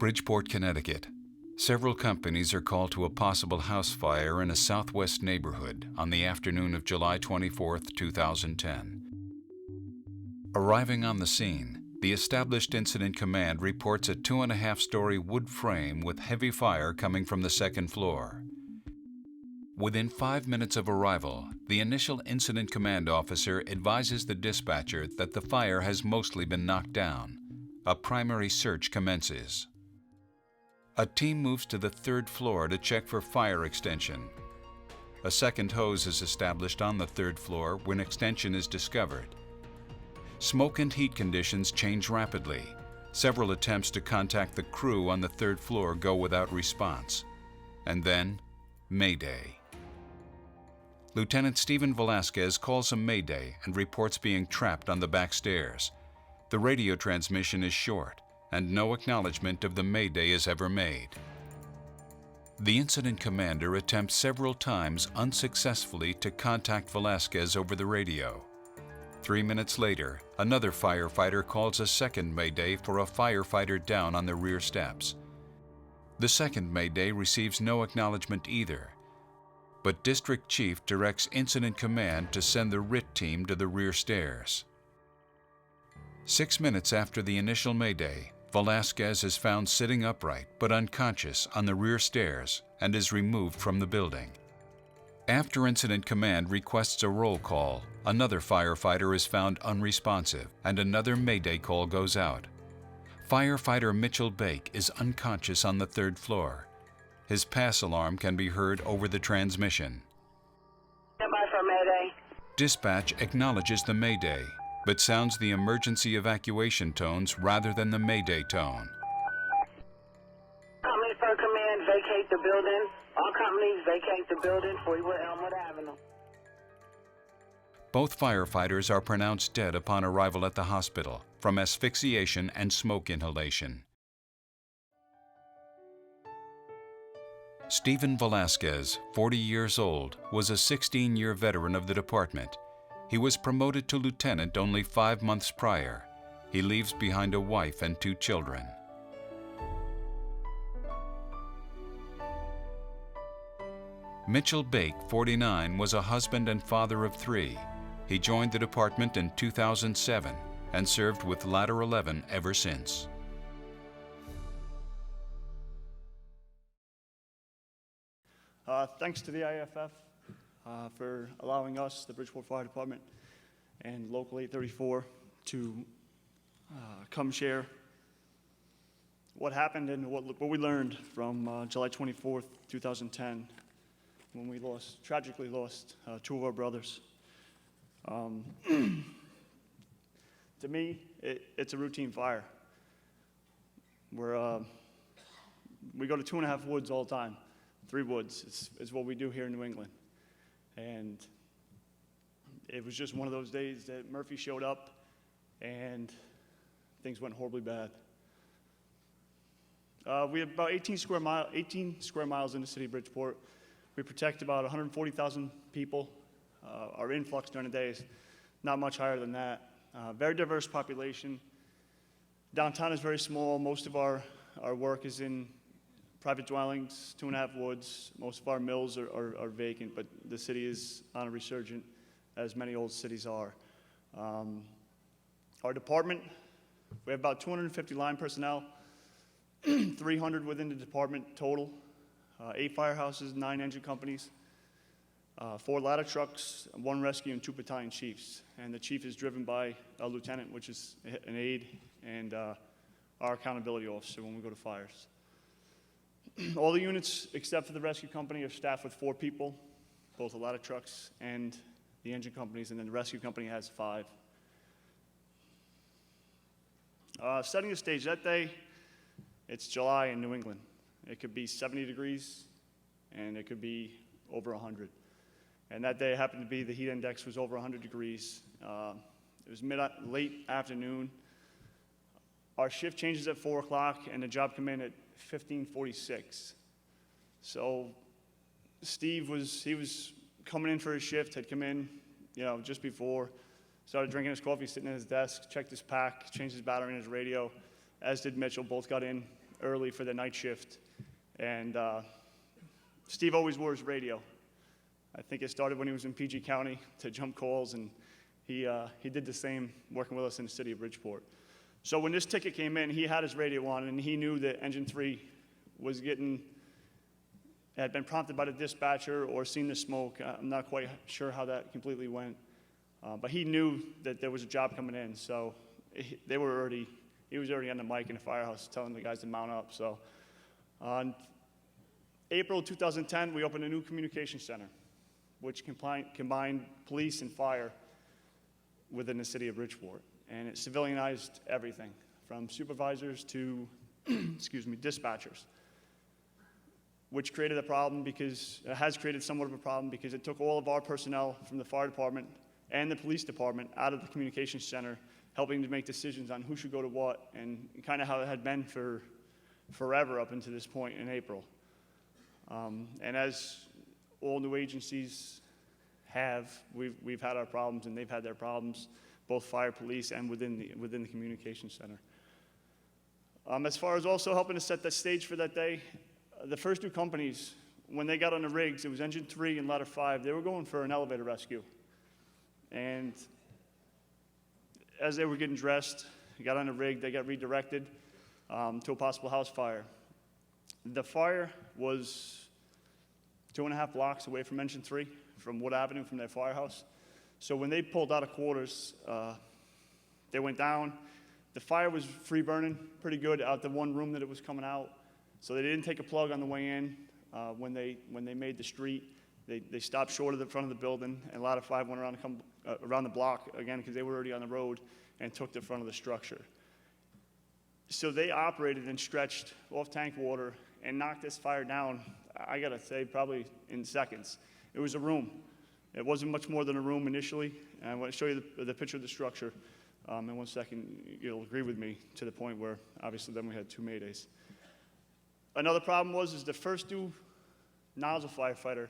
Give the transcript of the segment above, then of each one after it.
Bridgeport, Connecticut. Several companies are called to a possible house fire in a southwest neighborhood on the afternoon of July 24, 2010. Arriving on the scene, the established incident command reports a 2.5-story wood frame with heavy fire coming from the second floor. Within 5 minutes of arrival, the initial incident command officer advises the dispatcher that the fire has mostly been knocked down. A primary search commences. A team moves to the third floor to check for fire extension. A second hose is established on the third floor when extension is discovered. Smoke and heat conditions change rapidly. Several attempts to contact the crew on the third floor go without response. And then, Mayday. Lieutenant Stephen Velasquez calls a Mayday and reports being trapped on the back stairs. The radio transmission is short, and no acknowledgement of the Mayday is ever made. The incident commander attempts several times unsuccessfully to contact Velasquez over the radio. 3 minutes later, another firefighter calls a second Mayday for a firefighter down on the rear steps. The second Mayday receives no acknowledgement either, but District Chief directs Incident Command to send the RIT team to the rear stairs. 6 minutes after the initial Mayday, Velasquez is found sitting upright but unconscious on the rear stairs and is removed from the building. After Incident Command requests a roll call, another firefighter is found unresponsive and another Mayday call goes out. Firefighter Mitchell Bake is unconscious on the third floor. His pass alarm can be heard over the transmission. Stand by for Mayday. Dispatch acknowledges the Mayday, but sounds the emergency evacuation tones rather than the Mayday tone. Company for command, vacate the building. All companies vacate the building, 41 Elmwood Avenue. Both firefighters are pronounced dead upon arrival at the hospital from asphyxiation and smoke inhalation. Stephen Velasquez, 40 years old, was a 16-year veteran of the department. He was promoted to lieutenant only 5 months prior. He leaves behind a wife and 2 children. Mitchell Bake, 49, was a husband and father of 3. He joined the department in 2007 and served with Ladder 11 ever since. Thanks to the IFF for allowing us, the Bridgeport Fire Department, and Local 834 to come share what happened and what we learned from July 24th, 2010, when we tragically lost 2 of our brothers. To me, it's a routine fire. We go to 2.5 woods all the time. 3 woods is what we do here in New England. And it was just one of those days that Murphy showed up and things went horribly bad. We have about 18 square miles in the city of Bridgeport. We protect about 140,000 people. Our influx during the day is not much higher than that. Very diverse population. Downtown is very small. Most of our work is in private dwellings, 2.5 woods. Most of our mills are vacant, but the city is on a resurgent, as many old cities are. Our department, we have about 250 line personnel, 300 within the department total, 8 firehouses, 9 engine companies, 4 ladder trucks, 1 rescue, and 2 battalion chiefs. And the chief is driven by a lieutenant, which is an aide, and our accountability officer when we go to fires. All the units, except for the rescue company, are staffed with 4 people, both the ladder trucks and the engine companies, and then the rescue company has 5. Setting the stage that day, it's July in New England. It could be 70 degrees, and it could be over 100. And that day happened to be the heat index was over 100 degrees. It was late afternoon. Our shift changes at 4 o'clock, and the job came in at 15:46. So Steve was coming in for his shift, had come in, just before, started drinking his coffee, sitting at his desk, checked his pack, changed his battery in his radio, as did Mitchell. Both got in early for the night shift, and Steve always wore his radio. I think it started when he was in PG County to jump calls, and he did the same working with us in the city of Bridgeport. So when this ticket came in, he had his radio on, and he knew that engine 3 had been prompted by the dispatcher or seen the smoke. I'm not quite sure how that completely went, but he knew that there was a job coming in. So he was already on the mic in the firehouse telling the guys to mount up. So on April 2010, we opened a new communication center, which combined police and fire within the city of Bridgeport. And it civilianized everything, from supervisors to, dispatchers, which created a problem because, it has created somewhat of a problem because it took all of our personnel from the fire department and the police department out of the communications center, helping to make decisions on who should go to what, and kind of how it had been for forever up until this point in April. And as all new agencies have, we've had our problems, and they've had their problems, both fire, police, and within the communications center. As far as also helping to set the stage for that day, the first two companies, when they got on the rigs, it was engine 3 and ladder 5, they were going for an elevator rescue. And as they were getting dressed, they got on the rig, they got redirected to a possible house fire. The fire was 2.5 blocks away from engine 3, from Wood Avenue, from their firehouse. So when they pulled out of quarters, they went down. The fire was free burning pretty good out the one room that it was coming out. So they didn't take a plug on the way in. When they made the street, they stopped short of the front of the building, and ladder 5 went around the block again because they were already on the road and took the front of the structure. So they operated and stretched off tank water and knocked this fire down, I gotta say, probably in seconds. It was a room. It wasn't much more than a room initially, and I want to show you the picture of the structure. In 1 second, you'll agree with me to the point where, obviously, then we had 2 Maydays. Another problem was the first two nozzle firefighter,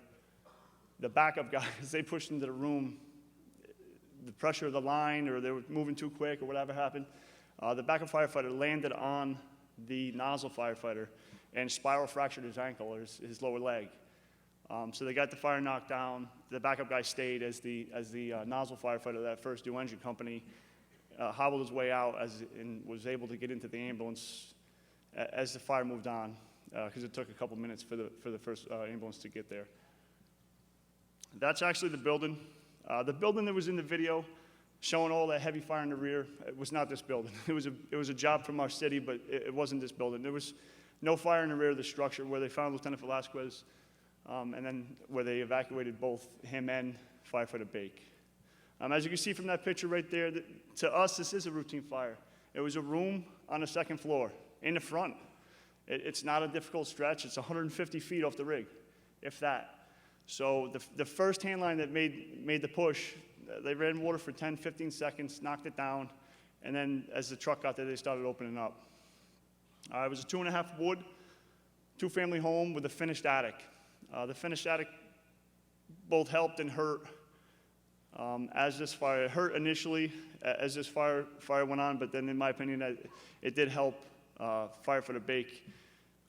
the backup guys, they pushed into the room. The pressure of the line, or they were moving too quick, or whatever happened. The backup firefighter landed on the nozzle firefighter and spiral fractured his ankle, or his lower leg. So they got the fire knocked down. The backup guy stayed as the nozzle firefighter of that first new engine company, hobbled his way out and was able to get into the ambulance as the fire moved on, because it took a couple minutes for the first ambulance to get there. That's actually the building. The building that was in the video showing all that heavy fire in the rear, it was not this building. It was a job from our city, but it wasn't this building. There was no fire in the rear of the structure where they found Lieutenant Velasquez, and then where they evacuated both him and firefighter Bake. As you can see from that picture right there, to us, this is a routine fire. It was a room on the second floor, in the front. It's not a difficult stretch. It's 150 feet off the rig, if that. So the first hand line that made the push, they ran water for 10, 15 seconds, knocked it down, and then as the truck got there, they started opening up. It was a 2.5 wood, 2-family home with a finished attic. The finished attic both helped and hurt as this fire. It hurt initially as this fire went on, but then in my opinion, it did help firefighter Bake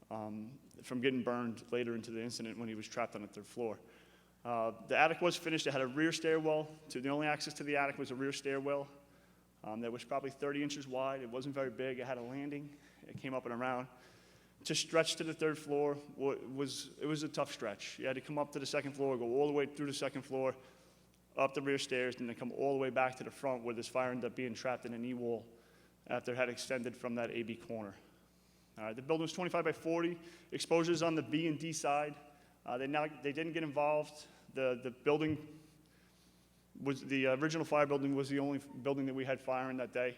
from getting burned later into the incident when he was trapped on the 3rd floor. The attic was finished. It had a rear stairwell. The only access to the attic was a rear stairwell that was probably 30 inches wide. It wasn't very big. It had a landing. It came up and around. To stretch to the 3rd floor, it was a tough stretch. You had to come up to the 2nd floor, go all the way through the 2nd floor, up the rear stairs, and then come all the way back to the front where this fire ended up being trapped in a knee wall after it had extended from that AB corner. The building was 25 by 40. Exposures on the B and D side. They didn't get involved. The building was the original fire building was the only building that we had fire in that day.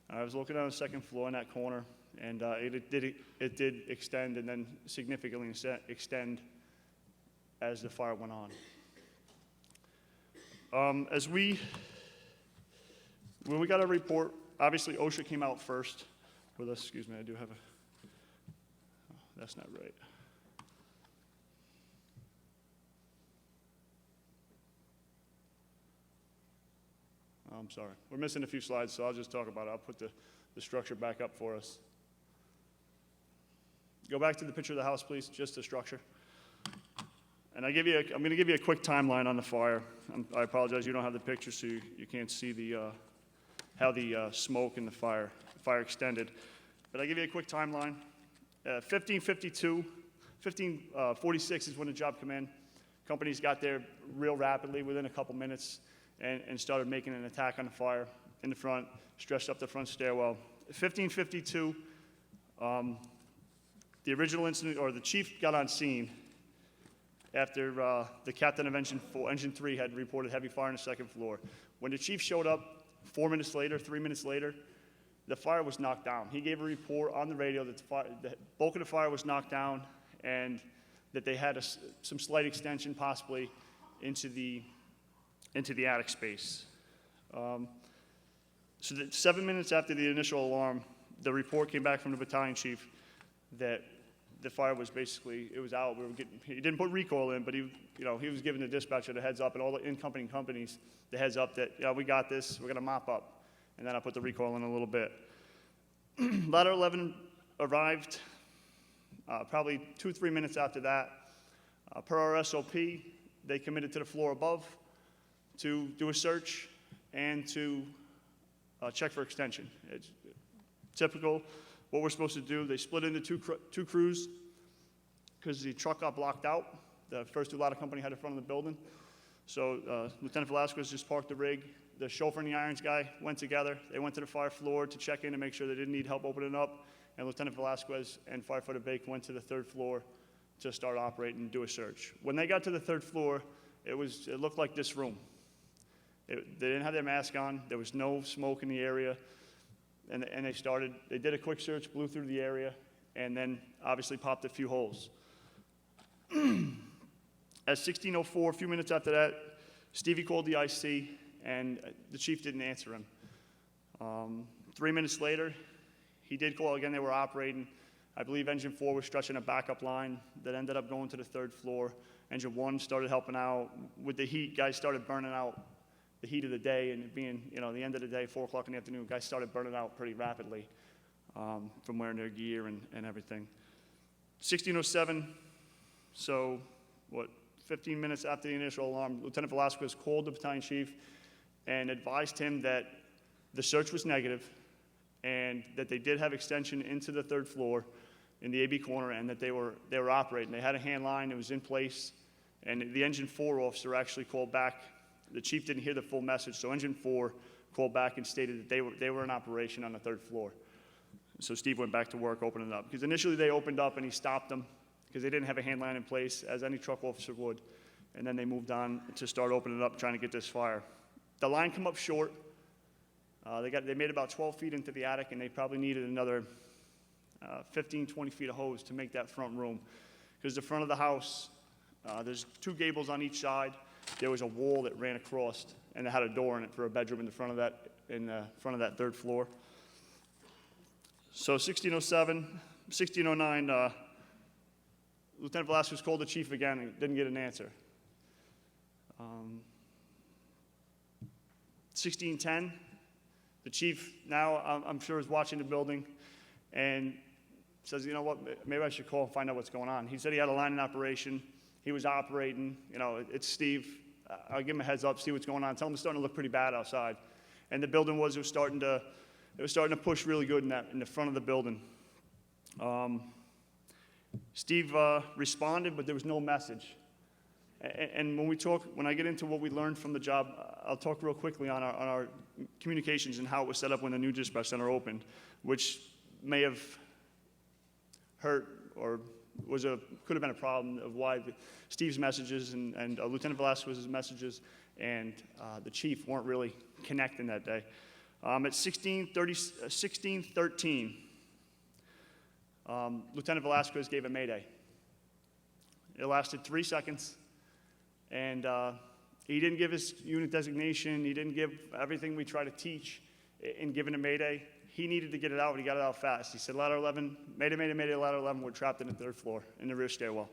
I was looking on the 2nd floor in that corner, and it did extend and then significantly extend as the fire went on. When we got a report, obviously OSHA came out first with us. Excuse me, I do have that's not right. I'm sorry. We're missing a few slides, so I'll just talk about it. I'll put the structure back up for us. Go back to the picture of the house, please, just the structure. And I'm going to give you a quick timeline on the fire. I apologize, you don't have the picture, so you can't see how the smoke and the fire extended. But I'll give you a quick timeline. 1546 is when the job came in. Companies got there real rapidly, within a couple minutes, and started making an attack on the fire in the front, stretched up the front stairwell. 1552, the original incident, or the chief got on scene after the captain of Engine 3 had reported heavy fire on the second floor. When the chief showed up 3 minutes later, the fire was knocked down. He gave a report on the radio that the bulk of the fire was knocked down and that they had some slight extension possibly into the attic space. So that 7 minutes after the initial alarm, the report came back from the battalion chief that the fire was basically, it was out. He didn't put recoil in, but he was giving the dispatcher the heads up and all the incoming companies the heads up that, we got this, we're gonna mop up. And then I put the recoil in a little bit. Ladder 11 arrived probably 2-3 minutes after that. Per our SOP, they committed to the floor above to do a search and to check for extension. It's typical what we're supposed to do. They split into two crews because the truck got blocked out. The first two ladder company had in front of the building. So Lieutenant Velasquez just parked the rig. The chauffeur and the irons guy went together. They went to the fire floor to check in and make sure they didn't need help opening up. And Lieutenant Velasquez and firefighter Bake went to the third floor to start operating and do a search. When they got to the third floor, it looked like this room. They didn't have their mask on. There was no smoke in the area. And they did a quick search, blew through the area, and then obviously popped a few holes. At 16:04, a few minutes after that, Stevie called the IC, and the chief didn't answer him. 3 minutes later, he did call again. They were operating. I believe Engine 4 was stretching a backup line that ended up going to the third floor. Engine 1 started helping out. With the heat, guys started burning out the heat of the day, and it being, the end of the day, 4 o'clock in the afternoon, guys started burning out pretty rapidly from wearing their gear and everything. 16:07, so 15 minutes after the initial alarm, Lieutenant Velasquez called the battalion chief and advised him that the search was negative and that they did have extension into the third floor in the AB corner and that they were operating. They had a hand line, it was in place, and the Engine 4 officer actually called back. The chief didn't hear the full message, so Engine 4 called back and stated that they were in operation on the third floor. So Steve went back to work opening it up, because initially they opened up and he stopped them because they didn't have a hand line in place, as any truck officer would, and then they moved on to start opening it up, trying to get this fire. The line come up short. They made about 12 feet into the attic, and they probably needed another 15, 20 feet of hose to make that front room, because the front of the house, there's 2 gables on each side. There was a wall that ran across, and it had a door in it for a bedroom in the front of that third floor. So 16:07, 16:09, Lieutenant Velasquez called the chief again and didn't get an answer. 16:10, the chief now, I'm sure, is watching the building and says, maybe I should call and find out what's going on. He said he had a line in operation. He was operating. It's Steve. I'll give him a heads up, see what's going on. Tell him it's starting to look pretty bad outside. And the building was starting to push really good in the front of the building. Steve responded, but there was no message. And when I get into what we learned from the job, I'll talk real quickly on our communications and how it was set up when the new dispatch center opened, which may have hurt or could have been a problem of why Steve's messages and Lieutenant Velasquez's messages and the chief weren't really connecting that day. At 16:13, Lieutenant Velasquez gave a Mayday. It lasted 3 seconds, and he didn't give his unit designation. He didn't give everything we try to teach in giving a Mayday. He needed to get it out, and he got it out fast. He said, ladder 11, Mayday, Mayday, Mayday, ladder 11, we're trapped in the third floor in the rear stairwell.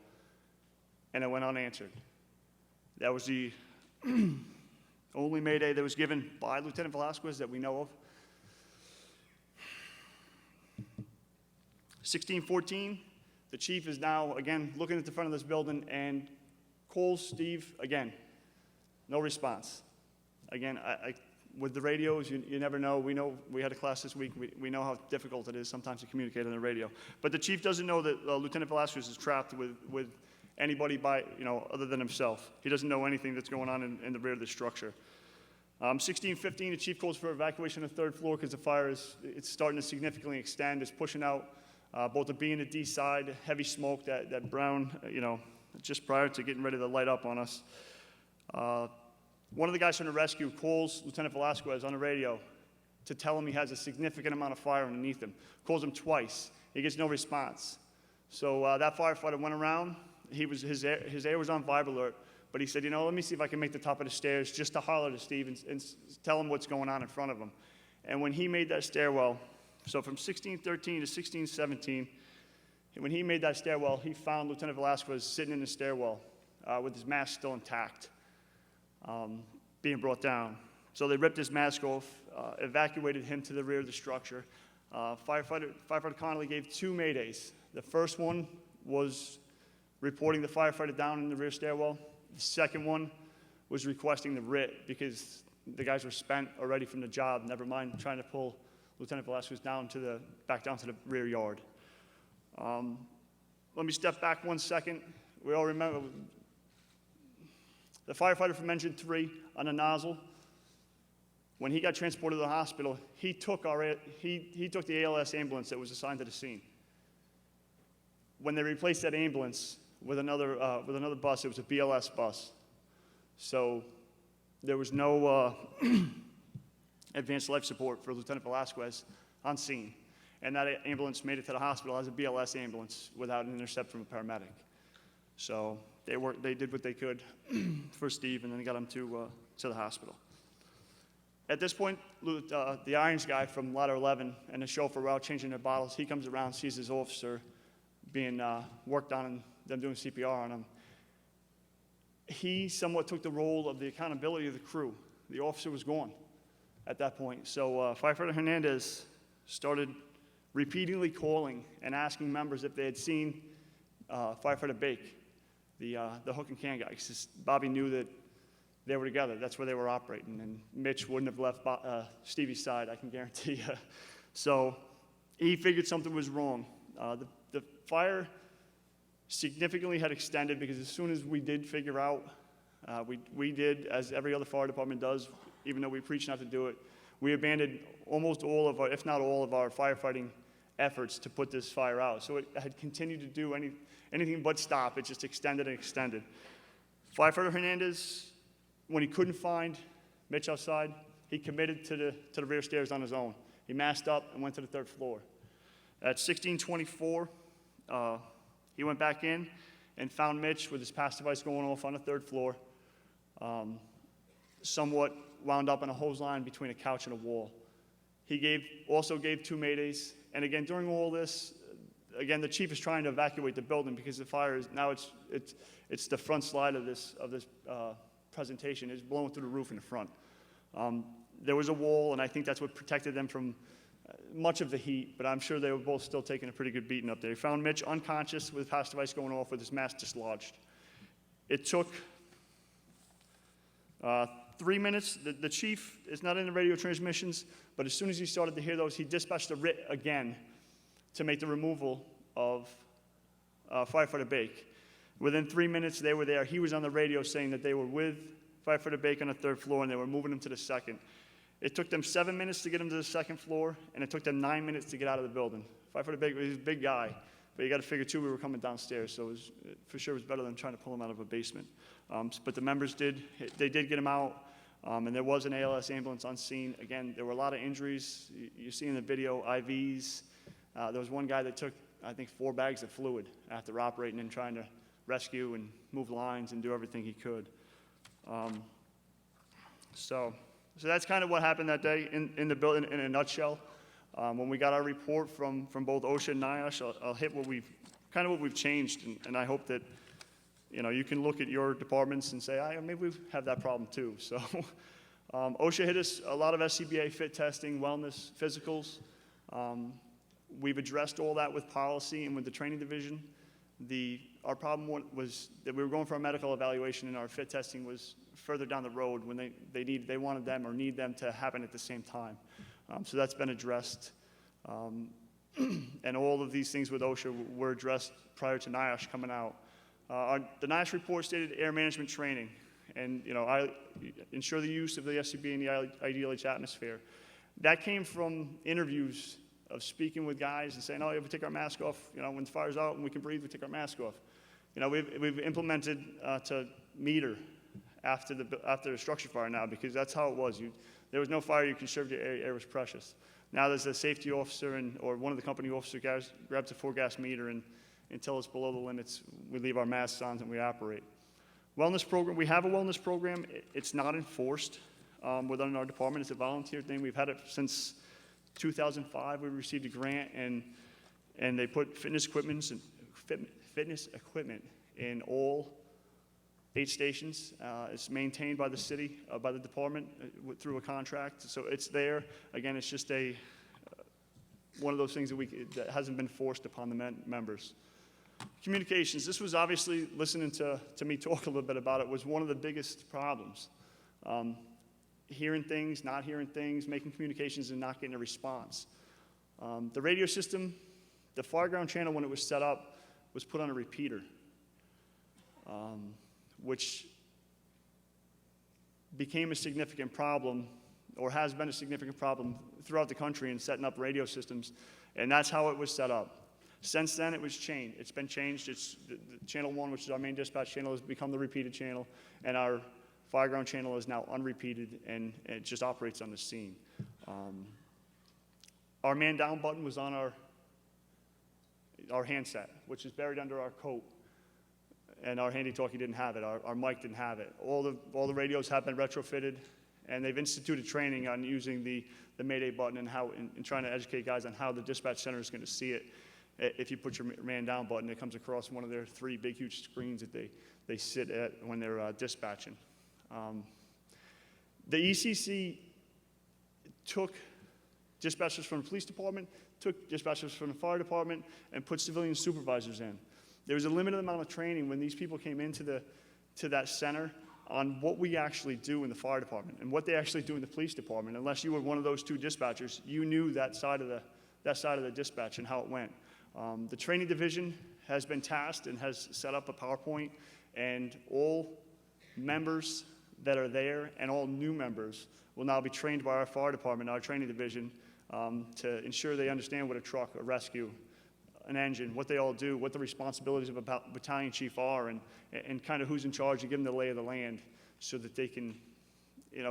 And it went unanswered. That was the only Mayday that was given by Lieutenant Velasquez that we know of. 16:14, The chief is now, again, looking at the front of this building and calls Steve again. No response. Again, with the radios, you never know. We know, we had a class this week, we know how difficult it is sometimes to communicate on the radio. But the chief doesn't know that Lieutenant Velasquez is trapped with anybody other than himself. He doesn't know anything that's going on in the rear of the structure. 16:15, the chief calls for evacuation of the third floor because the fire it's starting to significantly extend. It's pushing out both the B and the D side, heavy smoke, that brown, just prior to getting ready to light up on us. One of the guys from the rescue calls Lieutenant Velasquez on the radio to tell him he has a significant amount of fire underneath him. Calls him twice. He gets no response. So that firefighter went around. His air was on vibe alert, but he said, let me see if I can make the top of the stairs just to holler to Steve and tell him what's going on in front of him. And when he made that stairwell, so from 1613 to 1617, when he made that stairwell, he found Lieutenant Velasquez sitting in the stairwell with his mask still intact, being brought down. So they ripped his mask off, evacuated him to the rear of the structure. Firefighter Connolly gave 2 Maydays. The first one was reporting the firefighter down in the rear stairwell. The second one was requesting the writ because the guys were spent already from the job, never mind trying to pull Lieutenant Velasquez back down to the rear yard. Let me step back 1 second. We all remember the firefighter from Engine 3 on the nozzle. When he got transported to the hospital, he took the ALS ambulance that was assigned to the scene. When they replaced that ambulance with another bus, it was a BLS bus. So there was no advanced life support for Lieutenant Velasquez on scene. And that ambulance made it to the hospital as a BLS ambulance without an intercept from a paramedic. So they did what they could for Steve, and then got him to the hospital. At this point, the irons guy from Ladder 11 and the chauffeur were out changing their bottles. He comes around, sees his officer being worked on and them doing CPR on him. He somewhat took the role of the accountability of the crew. The officer was gone at that point. So Firefighter Hernandez started repeatedly calling and asking members if they had seen Firefighter Bake, the hook and can guy, because Bobby knew that they were together. That's where they were operating, and Mitch wouldn't have left Stevie's side, I can guarantee you. So he figured something was wrong. The fire significantly had extended because as soon as we did figure out, we did, as every other fire department does, even though we preach not to do it, we abandoned almost all of our, if not all of our firefighting efforts to put this fire out. So it had continued to do anything but stop. It just extended and extended. Firefighter Hernandez, when he couldn't find Mitch outside, he committed to the rear stairs on his own. He masked up and went to the third floor. At 16:24, he went back in and found Mitch with his pass device going off on the third floor, somewhat wound up in a hose line between a couch and a wall. He also gave 2 Maydays. And again, during all this, again, the chief is trying to evacuate the building because the fire is now it's the front slide of this presentation is blowing through the roof in the front. There was a wall, and I think that's what protected them from much of the heat, but I'm sure they were both still taking a pretty good beating up there. He found Mitch unconscious with pass device going off with his mask dislodged. It took 3 minutes. The chief is not in the radio transmissions, but as soon as he started to hear those, he dispatched a writ again to make the removal of Firefighter Bake. Within 3 minutes, they were there. He was on the radio saying that they were with Firefighter Bake on the third floor, and they were moving him to the second. It took them 7 minutes to get him to the second floor, and it took them 9 minutes to get out of the building. Firefighter Bake was a big guy, but you got to figure, too, we were coming downstairs, so for sure it was better than trying to pull him out of a basement. But the members did get him out, and there was an ALS ambulance on scene. Again, there were a lot of injuries. You see in the video, IVs. There was one guy that took, I think, 4 bags of fluid after operating and trying to rescue and move lines and do everything he could. So that's kind of what happened that day in the building in a nutshell. When we got our report from both OSHA and NIOSH, I'll hit what we've changed, and I hope that you can look at your departments and say, maybe we have that problem too. So OSHA hit us a lot of SCBA fit testing, wellness, physicals. We've addressed all that with policy and with the training division. Our problem was that we were going for a medical evaluation, and our fit testing was further down the road when they wanted them or need them to happen at the same time. So that's been addressed. And all of these things with OSHA were addressed prior to NIOSH coming out. The NIOSH report stated air management training, and I ensure the use of the SCB in the IDLH atmosphere. That came from interviews of speaking with guys and saying, oh, yeah, we take our mask off, when the fire's out and we can breathe, we take our mask off. We've implemented to meter after the structure fire now, because that's how it was. There was no fire, you conserved your air, air was precious. Now there's a safety officer or one of the company officers grabs a 4-gas meter, and until it's below the limits, we leave our masks on and we operate. Wellness program, we have a wellness program. It's not enforced within our department. It's a volunteer thing. We've had it since 2005. We received a grant, and they put fitness equipment in all 8 stations. It's maintained by the city, by the department through a contract. So it's there. Again, it's just one of those things that hasn't been forced upon the members. Communications. This was obviously, listening to me talk a little bit about it, was one of the biggest problems. Hearing things, not hearing things, making communications and not getting a response. The radio system, the fireground channel when it was set up, was put on a repeater, which became a significant problem, or has been a significant problem throughout the country in setting up radio systems, and that's how it was set up. Since then, it was changed. It's been changed. The channel 1, which is our main dispatch channel, has become the repeated channel, and our fireground channel is now unrepeated, and it just operates on the scene. Our man down button was on our handset, which is buried under our coat, and our handy-talkie didn't have it. Our mic didn't have it. All the radios have been retrofitted, and they've instituted training on using the Mayday button and trying to educate guys on how the dispatch center is going to see it. If you put your man down button, it comes across one of their 3 big, huge screens that they sit at when they're dispatching. The ECC took dispatchers from the police department, took dispatchers from the fire department, and put civilian supervisors in. There was a limited amount of training when these people came into that center on what we actually do in the fire department and what they actually do in the police department. Unless you were one of those 2 dispatchers, you knew that side of the dispatch and how it went. The training division has been tasked and has set up a PowerPoint, and all members that are there and all new members will now be trained by our fire department, our training division, to ensure they understand what a truck, a rescue, an engine, what they all do, what the responsibilities of a battalion chief are, and kind of who's in charge, and give them the lay of the land so that they can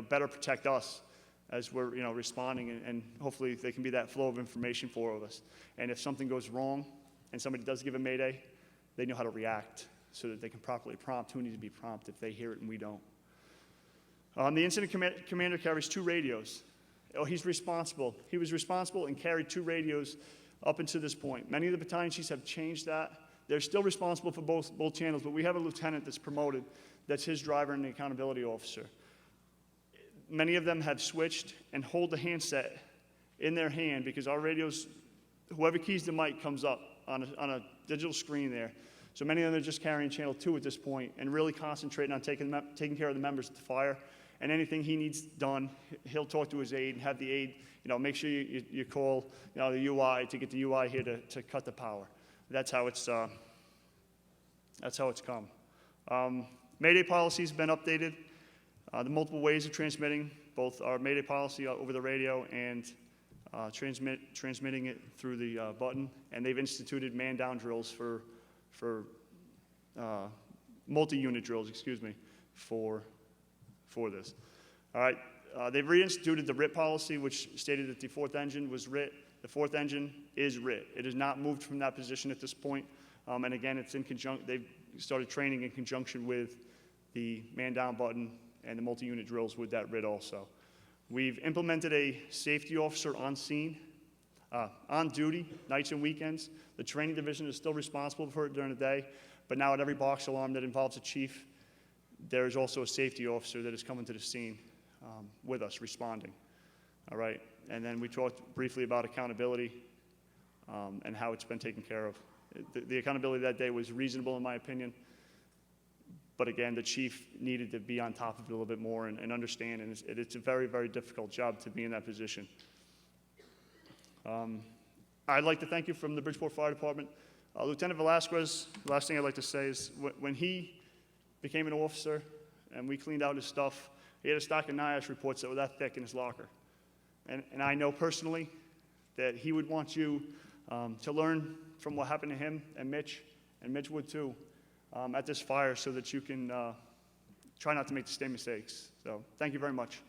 better protect us as we're responding, and hopefully they can be that flow of information for us. And if something goes wrong and somebody does give a mayday, they know how to react so that they can properly prompt who needs to be prompted if they hear it and we don't. The incident commander carries 2 radios. Oh, he was responsible and carried 2 radios up until this point. Many of the battalion chiefs have changed that. They're still responsible for both channels, but we have a lieutenant that's promoted, that's his driver and the accountability officer. Many of them have switched and hold the handset in their hand, because our radios, whoever keys the mic comes up on a digital screen there. So many of them are just carrying channel 2 at this point and really concentrating on taking care of the members at the fire. And anything he needs done, he'll talk to his aide and have the aide, make sure you call, the UI to get the UI here to cut the power. That's how it's come. Mayday policy has been updated. The multiple ways of transmitting, both our Mayday policy over the radio and transmitting it through the button. And they've instituted man-down drills for multi-unit drills, for this. All right, they've reinstituted the RIT policy, which stated that the 4th engine was RIT. The 4th engine is RIT. It has not moved from that position at this point. And again, it's in conjunction. They've started training in conjunction with the man-down button and the multi-unit drills with that RIT also. We've implemented a safety officer on scene, on duty, nights and weekends. The training division is still responsible for it during the day, but now at every box alarm that involves a chief, there is also a safety officer that is coming to the scene with us, responding. All right, and then we talked briefly about accountability and how it's been taken care of. The accountability that day was reasonable in my opinion. But again, the chief needed to be on top of it a little bit more and understand, and it's a very, very difficult job to be in that position. I'd like to thank you from the Bridgeport Fire Department. Lieutenant Velasquez, the last thing I'd like to say is when he became an officer and we cleaned out his stuff, he had a stack of NIOSH reports that were that thick in his locker. And I know personally that he would want you to learn from what happened to him and Mitch would too, at this fire so that you can try not to make the same mistakes. So thank you very much.